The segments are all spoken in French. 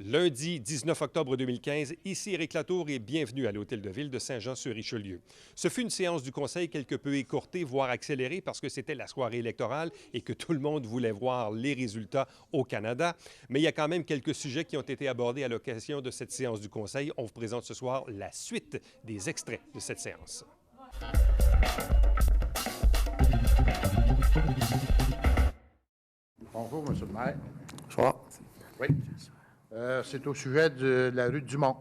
Lundi 19 octobre 2015, ici Éric Latour et bienvenue à l'Hôtel de Ville de Saint-Jean-sur-Richelieu. Ce fut une séance du Conseil quelque peu écourtée, voire accélérée, parce que c'était la soirée électorale et que tout le monde voulait voir les résultats au Canada. Mais il y a quand même quelques sujets qui ont été abordés à l'occasion de cette séance du Conseil. On vous présente ce soir la suite des extraits de cette séance. Bonjour, M. le maire. Bonsoir. Oui. C'est au sujet de la rue Dumont,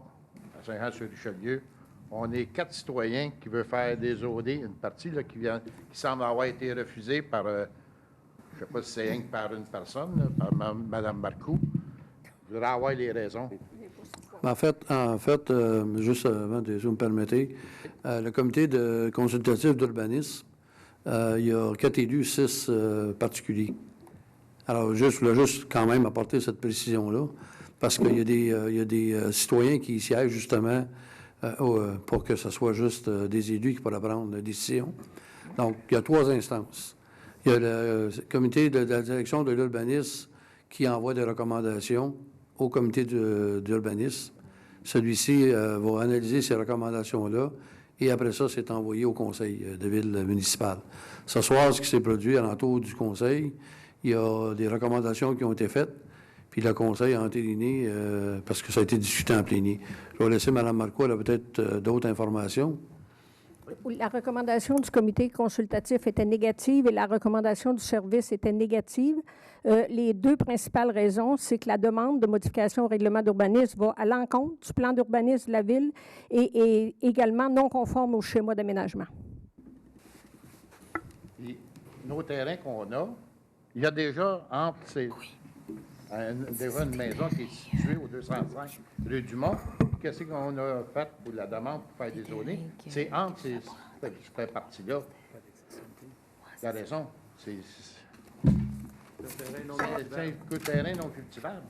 à Saint-Jean-sur-Richelieu. On est 4 citoyens qui veulent faire des OD, une partie là, qui semble avoir été refusée par, je ne sais pas si c'est rien que par une personne, là, par Mme Marcoux. Je voudrais avoir les raisons. En fait, juste avant, si vous me permettez, le comité de consultatif d'urbanisme, il y a 4 élus, 6 particuliers. Alors, je voulais juste quand même apporter cette précision-là, parce qu'il y a des citoyens qui siègent justement pour que ce soit juste des élus qui pourraient prendre la décision. Donc, il y a 3 instances. Il y a le comité de la direction de l'urbanisme qui envoie des recommandations au comité d'urbanisme. Celui-ci va analyser ces recommandations-là et après ça, c'est envoyé au conseil de ville municipal. Ce soir, ce qui s'est produit alentour du conseil, il y a des recommandations qui ont été faites, puis le conseil a entériné parce que ça a été discuté en plénier. Je vais laisser Mme Marcoux, elle a peut-être d'autres informations. La recommandation du comité consultatif était négative et la recommandation du service était négative. Les 2 principales raisons, c'est que la demande de modification au règlement d'urbanisme va à l'encontre du plan d'urbanisme de la Ville et également non conforme au schéma d'aménagement. Nos terrains qu'on a, il y a déjà entre ces... déjà une maison qui est située au 205 rue Dumont. Qu'est-ce qu'on a fait pour la demande pour faire des zones? C'est entre ces parties-là. La raison, c'est un terrain non cultivable.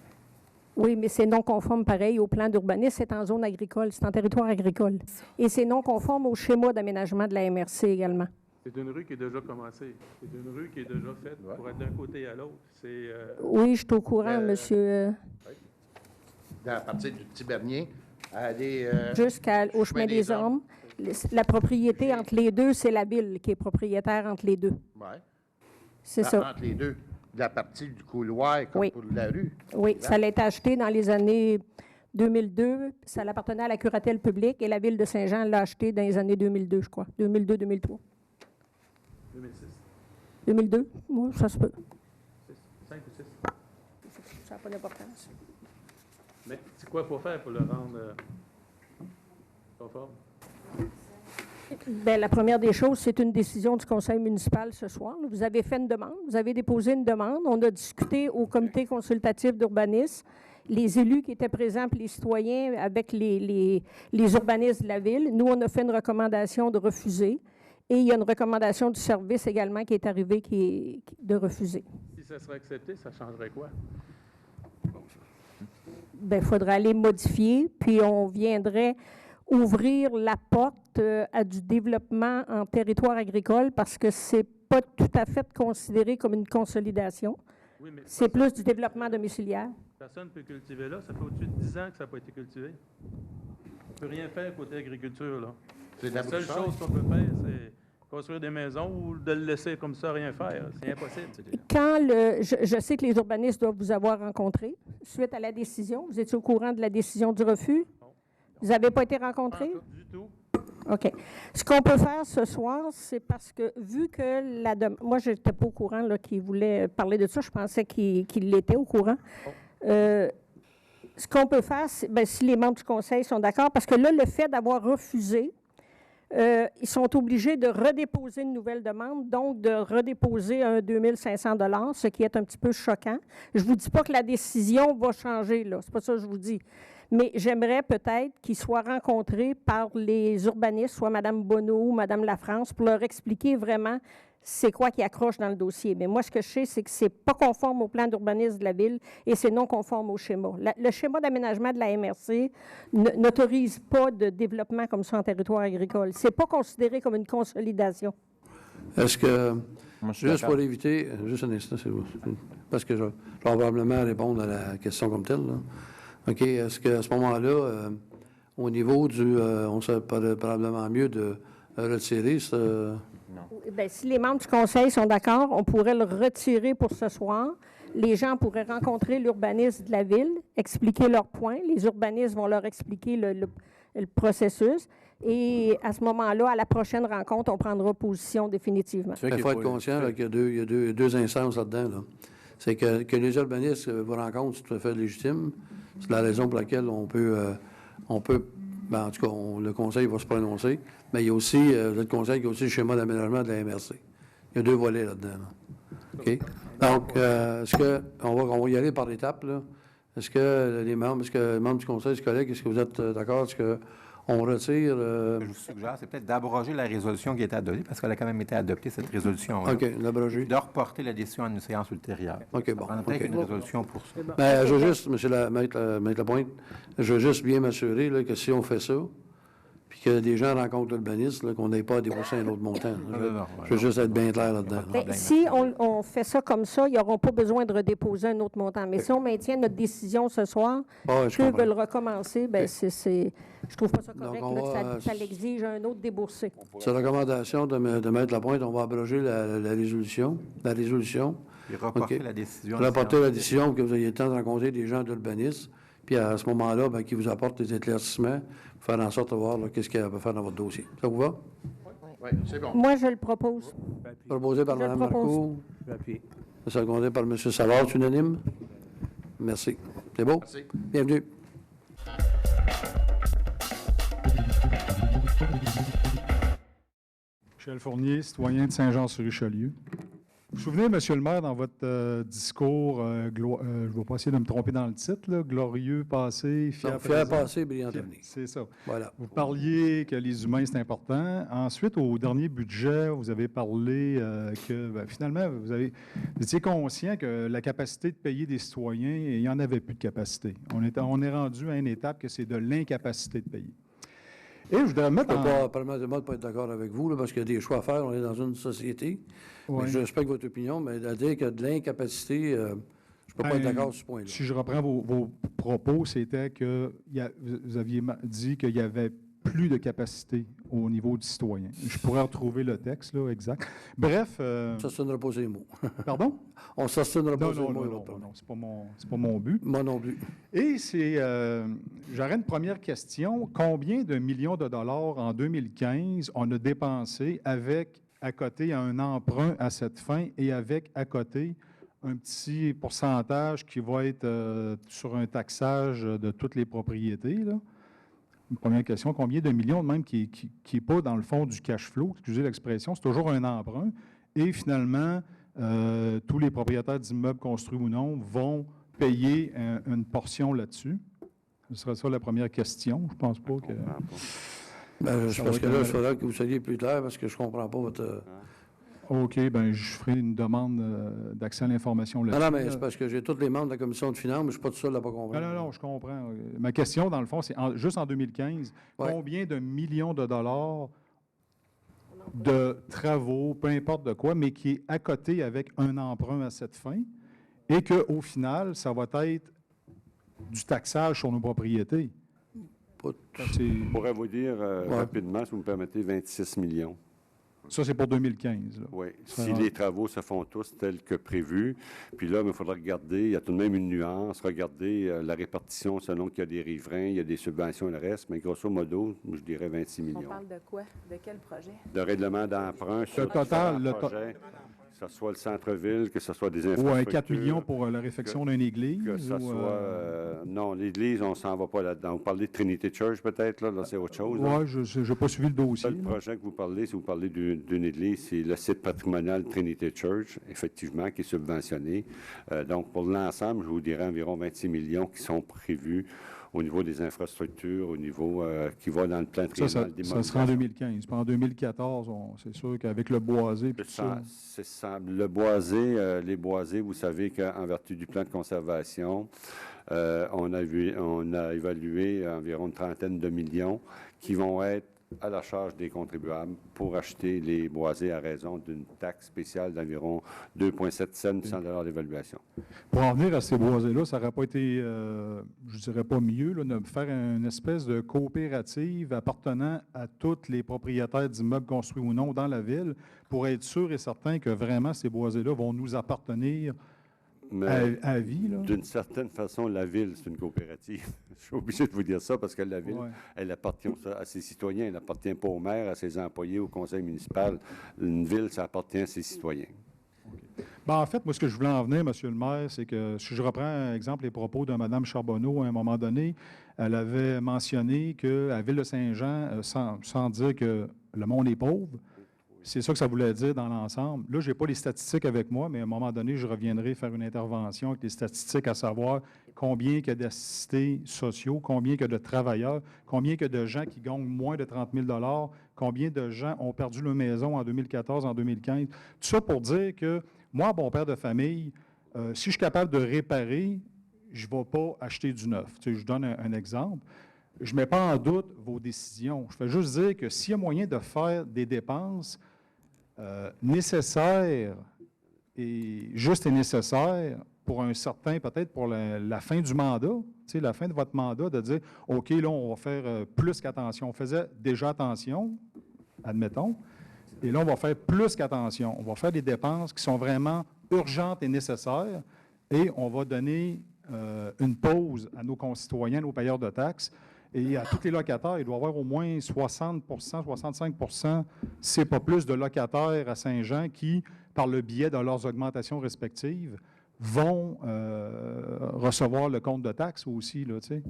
Oui, mais c'est non conforme pareil au plan d'urbanisme. C'est en zone agricole, c'est en territoire agricole. Et c'est non conforme au schéma d'aménagement de la MRC également. C'est une rue qui est déjà commencée. C'est une rue qui est déjà faite pour être d'un côté à l'autre. Oui, je suis au courant, monsieur. Oui. À partir du Petit Bernier, à aller... jusqu'au chemin des Hommes. La propriété entre les deux, c'est la Ville qui est propriétaire entre les deux. Oui. C'est ça. Entre les deux. La partie du couloir comme pour la rue. Oui, ça a été acheté dans les années 2002. Ça appartenait à la curatelle publique et la Ville de Saint-Jean l'a acheté dans les années 2002, je crois. 2002-2003. 2006. 2002? Oui, ça se peut. 5 ou 6. Ça n'a pas d'importance. Mais c'est quoi qu'il faut faire pour le rendre conforme? Bien, la première des choses, c'est une décision du conseil municipal ce soir. Vous avez fait une demande, vous avez déposé une demande. On a discuté au comité consultatif d'urbanisme, les élus qui étaient présents, puis les citoyens avec les urbanistes de la Ville. Nous, on a fait une recommandation de refuser. Et il y a une recommandation du service également qui est arrivée de refuser. Si ça serait accepté, ça changerait quoi? Bien, il faudrait aller modifier, puis on viendrait ouvrir la porte à du développement en territoire agricole parce que c'est pas tout à fait considéré comme une consolidation. Oui, mais c'est plus du développement domiciliaire. Personne ne peut cultiver là. Ça fait au-dessus de 10 ans que ça n'a pas été cultivé. On ne peut rien faire côté agriculture, là. La seule chose qu'on peut faire, c'est construire des maisons ou de le laisser comme ça, rien faire. C'est impossible. Je sais que les urbanistes doivent vous avoir rencontré suite à la décision. Vous étiez au courant de la décision du refus? Non. Vous n'avez pas été rencontrés? Pas du tout. OK. Ce qu'on peut faire ce soir, c'est parce que, vu que moi, je n'étais pas au courant qu'il voulait parler de ça. Je pensais qu'il était au courant. Ce qu'on peut faire, c'est, bien, si les membres du conseil sont d'accord, parce que là, le fait d'avoir refusé, ils sont obligés de redéposer une nouvelle demande, donc de redéposer un 2 500 $, ce qui est un petit peu choquant. Je ne vous dis pas que la décision va changer, là. C'est pas ça que je vous dis. Mais j'aimerais peut-être qu'ils soient rencontrés par les urbanistes, soit Mme Bonneau ou Mme Lafrance, pour leur expliquer vraiment c'est quoi qui accroche dans le dossier. Mais moi, ce que je sais, c'est que ce n'est pas conforme au plan d'urbanisme de la Ville et c'est non conforme au schéma. Le schéma d'aménagement de la MRC n'autorise pas de développement comme ça en territoire agricole. Ce n'est pas considéré comme une consolidation. Est-ce que, juste pour éviter, juste un instant, c'est vous, parce que je vais probablement répondre à la question comme telle, là. OK. Est-ce qu'à ce moment-là, au niveau du... on serait probablement mieux de retirer ce... Bien, si les membres du conseil sont d'accord, on pourrait le retirer pour ce soir. Les gens pourraient rencontrer l'urbaniste de la ville, expliquer leurs points. Les urbanistes vont leur expliquer le processus. Et à ce moment-là, à la prochaine rencontre, on prendra position définitivement. Il faut être conscient là, qu'il y a deux instances là-dedans. Là. C'est que les urbanistes vous rencontrent, c'est tout à fait légitime. C'est la raison pour laquelle on peut ben, en tout cas, le conseil va se prononcer. Mais il y a aussi, le conseil, il y a aussi le schéma d'aménagement de la MRC. Il y a 2 volets là-dedans. Là. OK? Donc, est-ce qu'on va y aller par étapes, là? Est-ce que les membres du conseil, collègues, est-ce que vous êtes d'accord? Est-ce qu'on retire... Ce que je vous suggère, c'est peut-être d'abroger la résolution qui a été adoptée, parce qu'elle a quand même été adoptée, cette résolution. OK, l'abroger. De reporter la décision à une séance ultérieure. OK, bon. On a peut-être une résolution pour ça. Ben, je veux juste, monsieur Maître Lapointe, je veux juste bien m'assurer là, que si on fait ça, puis que des gens rencontrent l'urbaniste, qu'on n'ait pas à débourser un autre montant. Je veux juste être bien clair là-dedans. Bien, si on fait ça comme ça, ils n'auront pas besoin de redéposer un autre montant. Mais si on maintient notre décision ce soir, qu'eux veulent recommencer, bien, je trouve pas ça correct. Donc, ça l'exige un autre déboursé. C'est la recommandation de Maître Lapointe, on va abroger la résolution. Et reporter la décision. Reporter la décision, que vous ayez le temps de rencontrer des gens d'urbanisme, puis à ce moment-là, bien, qu'ils vous apportent des éclaircissements, faire en sorte de voir qu'est-ce qu'il y a à faire dans votre dossier. Ça vous va? Oui, c'est bon. Moi, je le propose. Proposé par Mme Marcoux. Secondé par M. Savard, c'est unanime? Merci. C'est beau? Merci. Bienvenue. Michel Fournier, citoyen de Saint-Jean-sur-Richelieu. Vous vous souvenez, Monsieur le maire, dans votre discours, je ne vais pas essayer de me tromper dans le titre, là, glorieux passé, fier passé, brillant avenir. C'est ça. Voilà. Vous parliez que les humains, c'est important. Ensuite, au dernier budget, vous avez parlé que finalement, vous étiez conscient que la capacité de payer des citoyens, il n'y en avait plus de capacité. On est rendu à une étape que c'est de l'incapacité de payer. Et je voudrais mettre Permettez-moi de ne pas être d'accord avec vous, là, parce qu'il y a des choix à faire. On est dans une société. Oui. Je respecte votre opinion, mais à dire qu'il y a de l'incapacité, je ne peux pas être d'accord sur ce point-là. Si je reprends vos propos, c'était que vous aviez dit qu'il y avait plus de capacité au niveau du citoyen. Je pourrais retrouver le texte, là, exact. Bref... On ne s'astinera pas ces mots. Pardon? On ne s'astinera pas ces mots. Non, c'est pas mon but. Moi non plus. Et j'aurais une première question. Combien de millions de dollars en 2015 on a dépensé avec, à côté, un emprunt à cette fin et avec, à côté, un petit pourcentage qui va être sur un taxage de toutes les propriétés, là? Une première question, combien de millions, même qui n'est pas dans le fond du cash flow, excusez l'expression, c'est toujours un emprunt. Et finalement, tous les propriétaires d'immeubles construits ou non vont payer une portion là-dessus. Ce sera ça la première question. Je ne pense pas que... Je pense que là, il faudra que vous soyez plus clair parce que je ne comprends pas votre... OK, bien, je ferai une demande d'accès à l'information là-dessus. Non, mais c'est parce que j'ai tous les membres de la commission de finances, mais je ne suis pas tout seul à ne pas comprendre. Non, je comprends. Ma question, dans le fond, c'est juste en 2015, combien de millions de dollars de travaux, peu importe de quoi, mais qui est à côté avec un emprunt à cette fin, et qu'au final, ça va être du taxage sur nos propriétés? Je pourrais vous dire rapidement, si vous me permettez, 26 millions. Ça, c'est pour 2015. Là. Oui. Si les travaux se font tous tels que prévus, puis là, il faudra regarder, il y a tout de même une nuance, regarder la répartition selon qu'il y a des riverains, il y a des subventions et le reste, mais grosso modo, je dirais 26 millions. On parle de quoi? De quel projet? De règlement d'emprunt sur le projet, que ce soit le centre-ville, que ce soit des infrastructures. Ou 4 millions pour la réfection d'une église? Que ce soit... non, l'église, on ne s'en va pas là-dedans. Vous parlez de Trinity Church, peut-être, là c'est autre chose. Oui, je n'ai pas suivi le dossier. Le projet que vous parlez, si vous parlez d'une église, c'est le site patrimonial Trinity Church, effectivement, qui est subventionné. Donc, pour l'ensemble, je vous dirais environ 26 millions qui sont prévus au niveau des infrastructures, au niveau qui va dans le plan triennal ça sera en 2015. Puis en 2014, c'est sûr qu'avec le boisé... C'est ça. Le boisé, les boisés, vous savez qu'en vertu du plan de conservation, on a évalué environ une trentaine de millions qui vont être à la charge des contribuables pour acheter les boisés à raison d'une taxe spéciale d'environ 2,7 cents du 100 $ d'évaluation. Pour en venir à ces boisés-là, ça n'aurait pas été, je dirais pas mieux, là, de faire une espèce de coopérative appartenant à tous les propriétaires d'immeubles construits ou non dans la ville pour être sûr et certain que vraiment ces boisés-là vont nous appartenir à vie. D'une certaine façon, la ville, c'est une coopérative. Je suis obligé de vous dire ça parce que la ville, elle appartient à ses citoyens, elle n'appartient pas au maire, à ses employés, au conseil municipal. Une ville, ça appartient à ses citoyens. Okay. Ben, en fait, moi, ce que je voulais en venir, M. le maire, c'est que si je reprends, par exemple, les propos de Mme Charbonneau, à un moment donné, elle avait mentionné qu'à la ville de Saint-Jean, sans dire que le monde est pauvre, c'est ça que ça voulait dire dans l'ensemble. Là, je n'ai pas les statistiques avec moi, mais à un moment donné, je reviendrai faire une intervention avec les statistiques, à savoir combien il y a d'assistés sociaux, combien il y a de travailleurs, combien il y a de gens qui gagnent moins de 30 000 $, combien de gens ont perdu leur maison en 2014, en 2015. Tout ça pour dire que moi, bon père de famille, si je suis capable de réparer, je ne vais pas acheter du neuf. Tu sais, je donne un exemple. Je ne mets pas en doute vos décisions. Je fais juste dire que s'il y a moyen de faire des dépenses nécessaire et juste et nécessaire pour un certain, peut-être pour la fin du mandat, tu sais, la fin de votre mandat, de dire, OK, là, on va faire plus qu'attention. On faisait déjà attention, admettons, et là, on va faire plus qu'attention. On va faire des dépenses qui sont vraiment urgentes et nécessaires, et on va donner une pause à nos concitoyens, nos payeurs de taxes. Et à tous les locataires, il doit y avoir au moins 60 65 c'est pas plus, de locataires à Saint-Jean qui, par le biais de leurs augmentations respectives, vont recevoir le compte de taxes aussi, là, tu sais.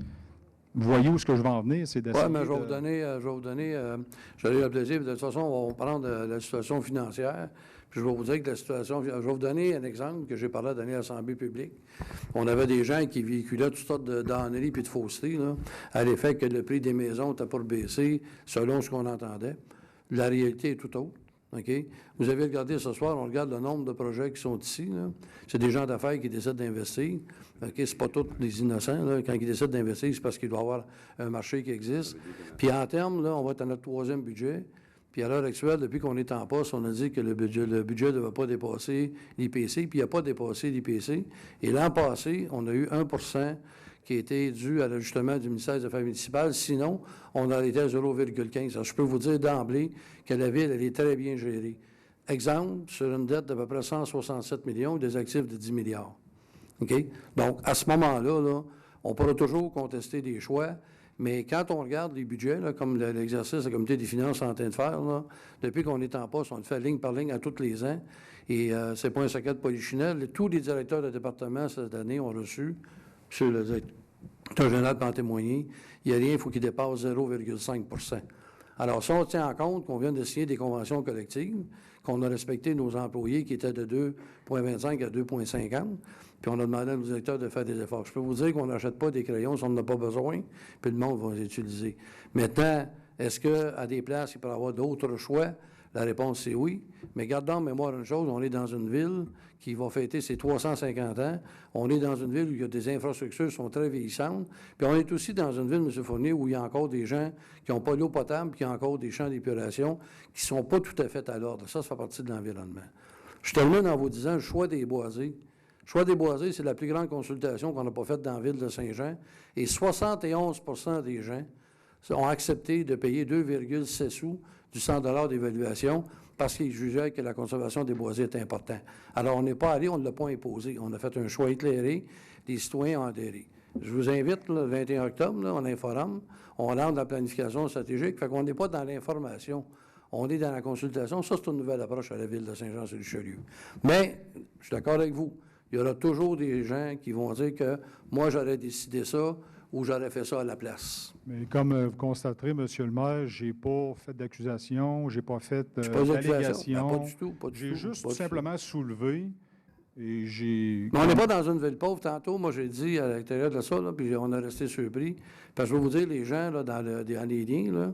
Vous voyez où ce que je vais en venir, c'est d'essayer. Oui, mais je vais vous donner, j'aurai le plaisir, de toute façon, on va prendre la situation financière, puis je vais vous dire que la situation, je vais vous donner un exemple que j'ai parlé à donner à l'Assemblée publique. On avait des gens qui véhiculaient toutes sortes de d'enneries puis de faussetés, là, à l'effet que le prix des maisons n'était pas baissé, selon ce qu'on entendait. La réalité est tout autre. OK? Vous avez regardé ce soir, on regarde le nombre de projets qui sont ici. C'est des gens d'affaires qui décident d'investir. OK? C'est pas tous les innocents. Là. Quand ils décident d'investir, c'est parce qu'il doit y avoir un marché qui existe. Puis en termes, là, on va être à notre 3e budget. Puis à l'heure actuelle, depuis qu'on est en poste, on a dit que le budget ne devait pas dépasser l'IPC, puis il n'a pas dépassé l'IPC. Et l'an passé, on a eu 1 % qui a été dû à l'ajustement du ministère des Affaires municipales. Sinon, on aurait été à 0,15. Alors, je peux vous dire d'emblée que la Ville, elle est très bien gérée. Exemple, sur une dette d'à peu près 167 millions, des actifs de 10 milliards. OK? Donc, à ce moment-là, là, on pourra toujours contester des choix, mais quand on regarde les budgets, là, comme l'exercice que le Comité des finances est en train de faire, là, depuis qu'on est en poste, on le fait ligne par ligne à tous les ans, et c'est pas un secret de polichinelle. Tous les directeurs de département cette année ont reçu, sur le directeur général peut en témoigner, il n'y a rien, il faut qu'il dépasse 0,5 %. Alors, si on tient en compte qu'on vient de signer des conventions collectives, qu'on a respecté nos employés qui étaient de 2,25 à 2,50, puis on a demandé à nos directeurs de faire des efforts. Je peux vous dire qu'on n'achète pas des crayons si on n'en a pas besoin, puis le monde va les utiliser. Maintenant, est-ce qu'à des places, il peut y avoir d'autres choix? La réponse, c'est oui. Mais gardons en mémoire une chose, on est dans une ville qui va fêter ses 350 ans. On est dans une ville où il y a des infrastructures qui sont très vieillissantes. Puis on est aussi dans une ville, M. Fournier, où il y a encore des gens qui n'ont pas l'eau potable, puis il y a encore des champs d'épuration qui ne sont pas tout à fait à l'ordre. Ça fait partie de l'environnement. Je termine en vous disant le choix des boisés. Le choix des boisés, c'est la plus grande consultation qu'on n'a pas faite dans la ville de Saint-Jean. Et 71 % des gens ont accepté de payer 2,6 sous du 100 $ d'évaluation parce qu'ils jugeaient que la conservation des boisés était importante. Alors, on n'est pas allé, on ne l'a pas imposé. On a fait un choix éclairé. Les citoyens ont adhéré. Je vous invite, là, le 21 octobre, là, on informe, on lance la planification stratégique, fait qu'on n'est pas dans l'information. On est dans la consultation. Ça, c'est une nouvelle approche à la ville de Saint-Jean-sur-Richelieu. Mais, je suis d'accord avec vous, il y aura toujours des gens qui vont dire que moi, j'aurais décidé ça, ou j'aurais fait ça à la place. Mais comme vous constaterez, M. le maire, je n'ai pas fait d'accusation, je n'ai pas fait d'allégation. Ben, pas du tout. J'ai juste tout simplement soulevé et j'ai... Mais on n'est pas dans une ville pauvre. Tantôt, moi, j'ai dit à l'intérieur de ça, là, puis on a resté surpris. Parce que je vais vous dire, les gens, là, dans les liens, là,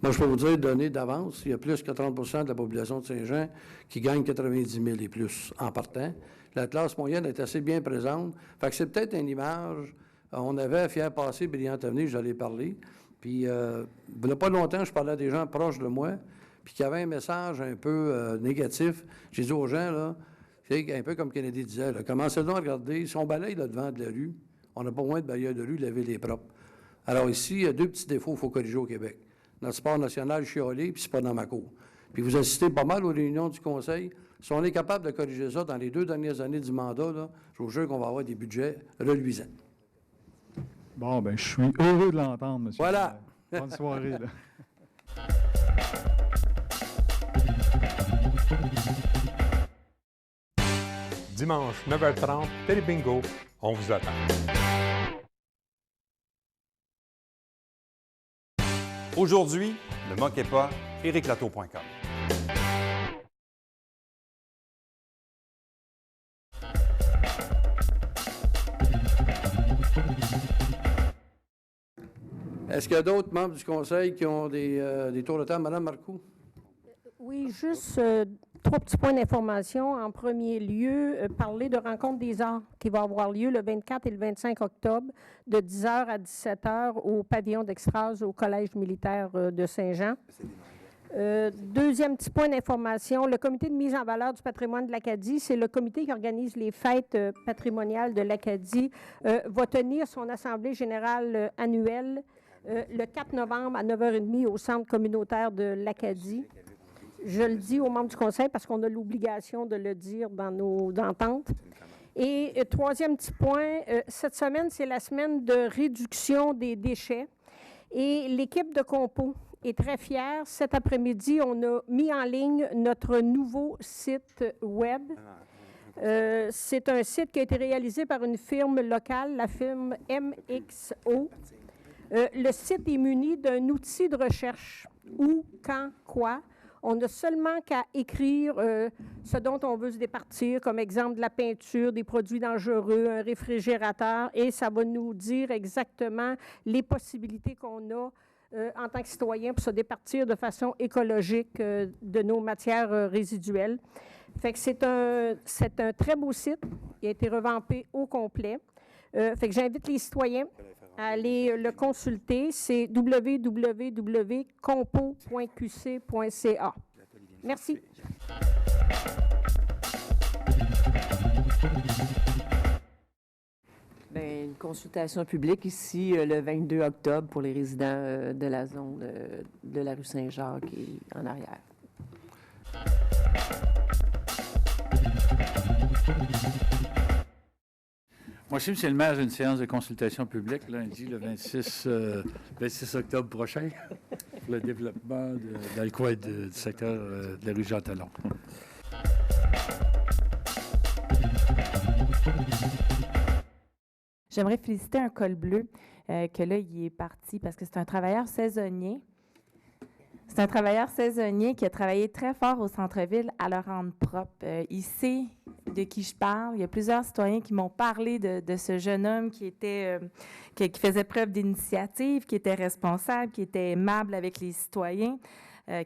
moi, je peux vous dire, donner d'avance, il y a plus que 30 % de la population de Saint-Jean qui gagne 90 000 et plus en partant. La classe moyenne est assez bien présente. Fait que c'est peut-être une image... On avait Fier Passé, Brillante Avenir, j'allais parler. Puis, il n'y a pas longtemps, je parlais à des gens proches de moi, puis qui avaient un message un peu négatif. J'ai dit aux gens, là, c'est un peu comme Kennedy disait, là, commencez donc à regarder, si on balaye là, devant de la rue, on n'a pas moins de balayeurs de rue, la ville est propre. Alors ici, il y a 2 petits défauts qu'il faut corriger au Québec. Notre sport national chiolé, puis c'est pas dans ma cour. Puis vous assistez pas mal aux réunions du Conseil. Si on est capable de corriger ça dans les 2 dernières années du mandat, là, je vous jure qu'on va avoir des budgets reluisants. Bon, bien, je suis heureux de l'entendre, monsieur. Voilà. Bonne soirée, là. Dimanche, 9h30, Télé Bingo, on vous attend. Aujourd'hui, ne manquez pas ériclato.com. Est-ce qu'il y a d'autres membres du Conseil qui ont des tours de table? Madame Marcoux? Oui, juste 3 petits points d'information. En premier lieu, parler de Rencontre des arts qui va avoir lieu le 24 et le 25 octobre de 10h à 17h au pavillon d'Extras au Collège militaire de Saint-Jean. Deuxième petit point d'information, le comité de mise en valeur du patrimoine de l'Acadie, c'est le comité qui organise les fêtes patrimoniales de l'Acadie, va tenir son assemblée générale annuelle le 4 novembre à 9h30 au centre communautaire de l'Acadie. Je le dis aux membres du Conseil parce qu'on a l'obligation de le dire dans nos ententes. Et troisième petit point, cette semaine, c'est la semaine de réduction des déchets. Et l'équipe de Compo est très fière. Cet après-midi, on a mis en ligne notre nouveau site Web. C'est un site qui a été réalisé par une firme locale, la firme MXO. Le site est muni d'un outil de recherche. Où, quand, quoi. On n'a seulement qu'à écrire ce dont on veut se départir, comme exemple de la peinture, des produits dangereux, un réfrigérateur, et ça va nous dire exactement les possibilités qu'on a en tant que citoyen pour se départir de façon écologique de nos matières résiduelles. Fait que c'est un très beau site. Il a été revampé au complet. Fait que j'invite les citoyens à aller le consulter. C'est www.compo.qc.ca. Merci. Bien, une consultation publique ici le 22 octobre pour les résidents de la zone de la rue Saint-Jacques et en arrière. Moi aussi, M. le maire, j'ai une séance de consultation publique lundi, le 26 octobre prochain, pour le développement dans le coin du secteur de la rue Jean-Talon. J'aimerais féliciter un col bleu que là, il est parti parce que c'est un travailleur saisonnier. C'est un travailleur saisonnier qui a travaillé très fort au centre-ville à le rendre propre. Il sait de qui je parle. Il y a plusieurs citoyens qui m'ont parlé de ce jeune homme qui faisait preuve d'initiative, qui était responsable, qui était aimable avec les citoyens,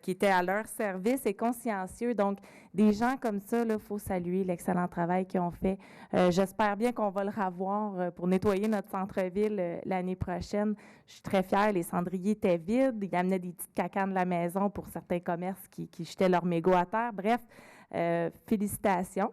qui était à leur service et consciencieux. Donc, des gens comme ça, il faut saluer l'excellent travail qu'ils ont fait. J'espère bien qu'on va le revoir pour nettoyer notre centre-ville l'année prochaine. Je suis très fière. Les cendriers étaient vides. Ils amenaient des petites cacanes de la maison pour certains commerces qui jetaient leurs mégots à terre. Bref, félicitations.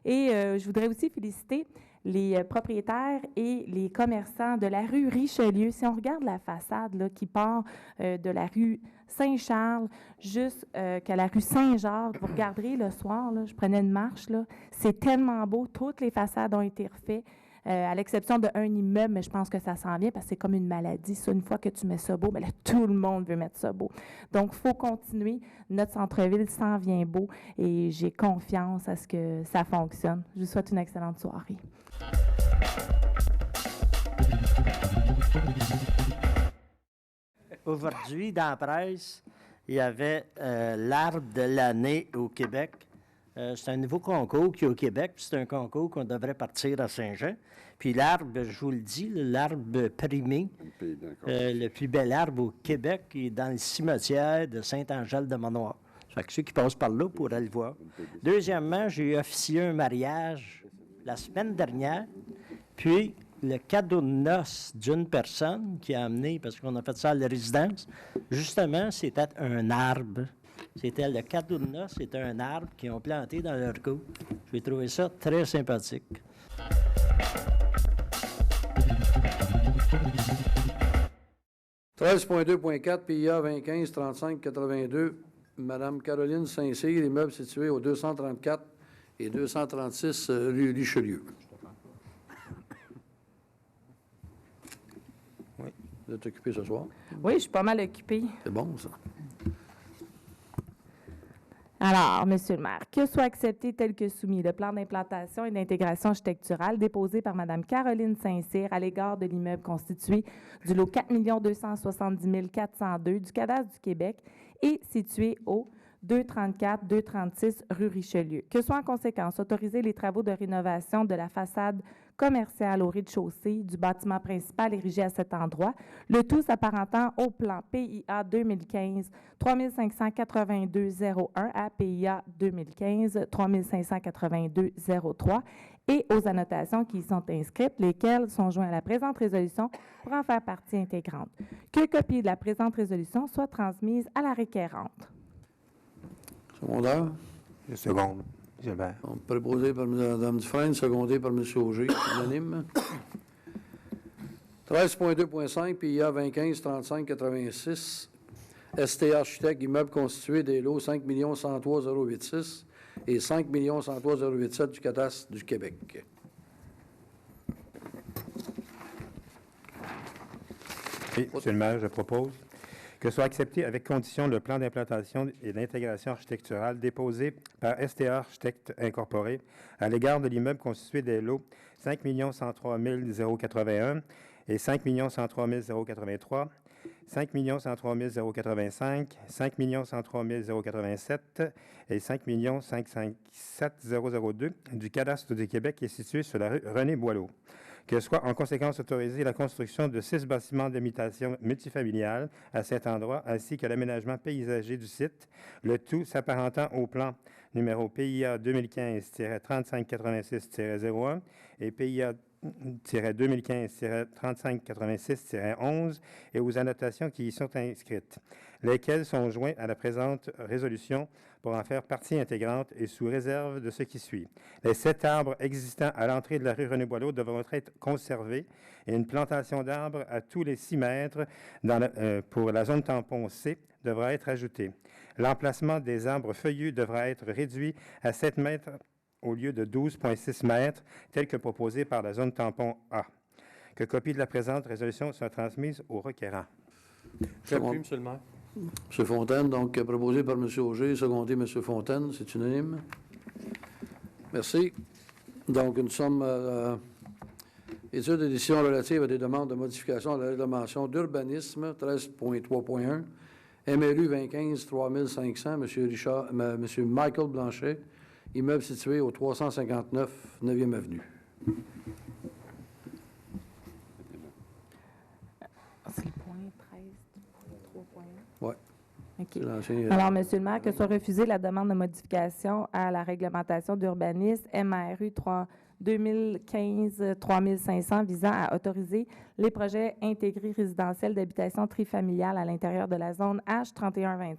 Et je voudrais aussi féliciter les propriétaires et les commerçants de la rue Richelieu. Si on regarde la façade là, qui part de la rue Saint-Charles jusqu'à la rue Saint-Jacques, vous regarderez le soir, là, je prenais une marche, là, c'est tellement beau, toutes les façades ont été refaites, à l'exception d'un immeuble, mais je pense que ça s'en vient parce que c'est comme une maladie. Ça, une fois que tu mets ça beau, bien là, tout le monde veut mettre ça beau. Donc, il faut continuer. Notre centre-ville s'en vient beau et j'ai confiance à ce que ça fonctionne. Je vous souhaite une excellente soirée. Aujourd'hui, dans la presse, il y avait l'arbre de l'année au Québec. C'est un nouveau concours qui est au Québec, puis c'est un concours qu'on devrait partir à Saint-Jean. Puis l'arbre, je vous le dis, l'arbre primé, le plus bel arbre au Québec, est dans le cimetière de Saint-Angèle-de-Manoir. Ça fait que ceux qui passent par là pourraient le voir. Deuxièmement, j'ai officié un mariage la semaine dernière, puis le cadeau de noces d'une personne qui a amené, parce qu'on a fait ça à la résidence, justement, c'était un arbre. C'était le cadeau de noces, c'était un arbre qu'ils ont planté dans leur cour. J'ai trouvé ça très sympathique. « 13.2.4, PIA 2015-3582, Madame Caroline Saint-Cyr, immeuble situé au 234 et 236 rue Richelieu. » Oui. Vous êtes occupé ce soir? Oui, je suis pas mal occupée. C'est bon, ça. Alors, Monsieur le maire, que soit accepté tel que soumis le plan d'implantation et d'intégration architecturale déposé par Mme Caroline Saint-Cyr à l'égard de l'immeuble constitué du lot 4 270 402 du cadastre du Québec et situé au 234-236 rue Richelieu. Que soit en conséquence autorisé les travaux de rénovation de la façade commerciale au rez-de-chaussée du bâtiment principal érigé à cet endroit, le tout s'apparentant au plan PIA 2015 3582-01 à PIA 2015 3582-03 et aux annotations qui y sont inscrites, lesquelles sont jointes à la présente résolution pour en faire partie intégrante. Que copie de la présente résolution soit transmise à la requérante. Secondaire. Je seconde. Gilbert. Proposé par Mme Dufresne, secondé par M. Auger. Unanime. 13.2.5, PIA 2015-3586, ST Architecte, immeuble constitué des lots 5 103 086 et 5 103 087 du cadastre du Québec. Oui, Monsieur le maire, je propose que soit accepté avec condition le plan d'implantation et d'intégration architecturale déposé par STA Architecte Incorporé à l'égard de l'immeuble constitué des lots 5 103 081 et 5 103 083, 5 103 085, 5 103 087 et 5 557 002 du cadastre du Québec qui est situé sur la rue René-Boileau. Que soit en conséquence autorisée la construction de 6 bâtiments d'habitation multifamiliale à cet endroit, ainsi que l'aménagement paysager du site, le tout s'apparentant au plan numéro PIA 2015-3586-01 et PIA 2015-3586-11 et aux annotations qui y sont inscrites, lesquelles sont joints à la présente résolution pour en faire partie intégrante et sous réserve de ce qui suit. Les 7 arbres existants à l'entrée de la rue René-Boileau devront être conservés et une plantation d'arbres à tous les 6 mètres pour la zone tampon C devra être ajoutée. L'emplacement des arbres feuillus devra être réduit à 7 mètres au lieu de 12,6 mètres, tel que proposé par la zone tampon A. Que copie de la présente résolution soit transmise au requérant. J'appuie, Monsieur le maire. M. Fontaine, donc proposé par M. Auger, secondé M. Fontaine. C'est unanime. Merci. Donc, nous sommes études et décisions relatives à des demandes de modification à la réglementation d'urbanisme 13.3.1, MRU 2015-3500, M. Michael Blanchet, immeuble situé au 359 9e Avenue. C'est le point 13.3.1. Oui. OK. Alors, Monsieur le maire, que soit refusée la demande de modification à la réglementation d'urbanisme MRU 2015-3500 visant à autoriser les projets intégrés résidentiels d'habitation trifamiliale à l'intérieur de la zone H3125.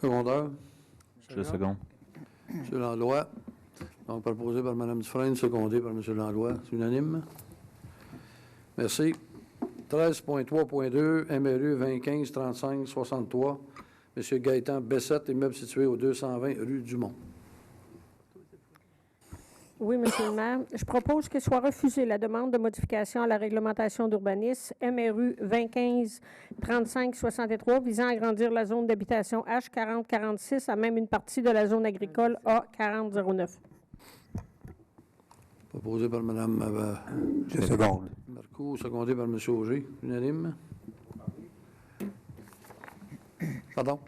Secondaire. Je seconde. M. Langlois. Donc, proposé par Mme Dufresne, secondé par M. Langlois. C'est unanime. Merci. 13.3.2, MRU 2015-3563, M. Gaëtan Bessette, immeuble situé au 220 rue Dumont. Oui, Monsieur le maire. Je propose que soit refusée la demande de modification à la réglementation d'urbanisme MRU 2015-3563 visant à agrandir la zone d'habitation H4046 à même une partie de la zone agricole A4009. Proposé par Mme Je seconde. Marcoux, secondé par M. Auger. Unanime. Pardon?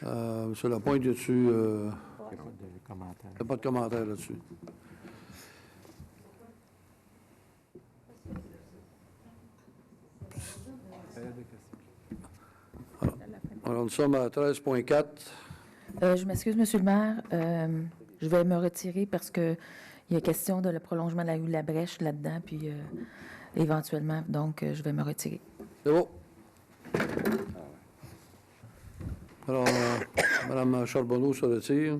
M. Lapointe, y a-tu... Il n'y a pas de commentaire là-dessus. Alors, nous sommes à 13.4. Je m'excuse, Monsieur le maire. Je vais me retirer parce que Il y a question de le prolongement de la rue de la Brèche là-dedans, puis éventuellement, donc, je vais me retirer. C'est bon. Alors, Mme Charbonneau se retire.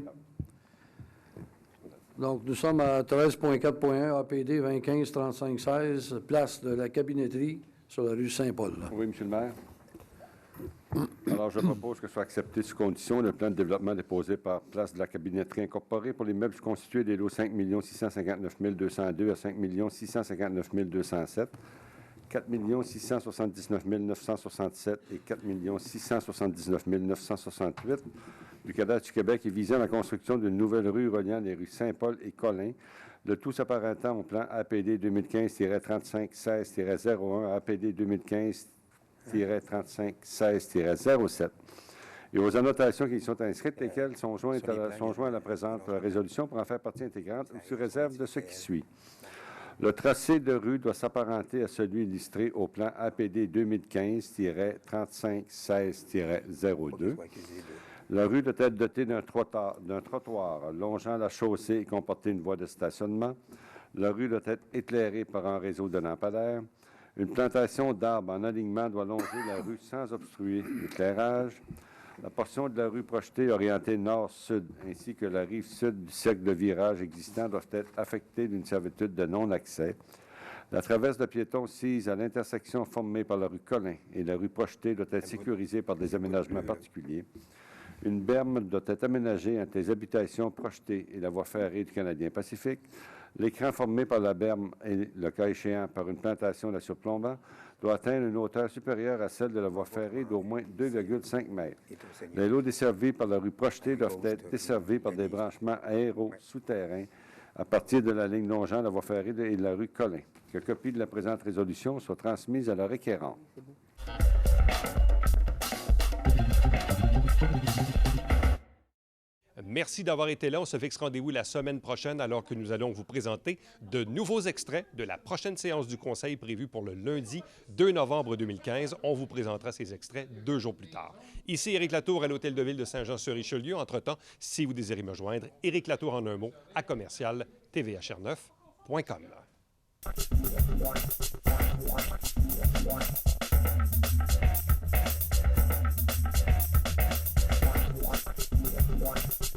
Donc, nous sommes à 13.4.1, APD 2015-35-16, place de la cabinetterie sur la rue Saint-Paul. Oui, M. le maire. Alors, je propose que soit accepté sous condition le plan de développement déposé par Place de la Cabinetterie Incorporée pour les meubles constitués des lots 5 659 202 à 5 659 207, 4 679 967 et 4 679 968 du cadastre du Québec et visant la construction d'une nouvelle rue reliant les rues Saint-Paul et Colin, le tout s'apparentant au plan APD 2015-35-16-01 APD 2015-35-16-07 et aux annotations qui y sont inscrites, lesquelles sont jointes à la présente résolution pour en faire partie intégrante sous réserve de ce qui suit. Le tracé de rue doit s'apparenter à celui illustré au plan APD 2015-35-16-02. La rue doit être dotée d'un trottoir longeant la chaussée et comporter une voie de stationnement. La rue doit être éclairée par un réseau de lampadaires. Une plantation d'arbres en alignement doit longer la rue sans obstruer l'éclairage. La portion de la rue projetée orientée nord-sud ainsi que la rive sud du cercle de virage existant doivent être affectées d'une servitude de non-accès. La traverse de piétons sise à l'intersection formée par la rue Colin et la rue projetée doit être sécurisée par des aménagements particuliers. Une berme doit être aménagée entre les habitations projetées et la voie ferrée du Canadien Pacifique. L'écran formé par la berme et, le cas échéant, par une plantation de surplombant, doit atteindre une hauteur supérieure à celle de la voie ferrée d'au moins 2,5 mètres. Les lots desservis par la rue projetée doivent être desservis par des branchements aéros souterrains à partir de la ligne longeant la voie ferrée et de la rue Colin. Que copie de la présente résolution soit transmise à la requérante. Merci d'avoir été là. On se fixe rendez-vous la semaine prochaine alors que nous allons vous présenter de nouveaux extraits de la prochaine séance du Conseil prévue pour le lundi 2 novembre 2015. On vous présentera ces extraits 2 jours plus tard. Ici Éric Latour à l'Hôtel de Ville de Saint-Jean-sur-Richelieu. Entre-temps, si vous désirez me joindre, Éric Latour en un mot à commercial-tvhr9.com. What?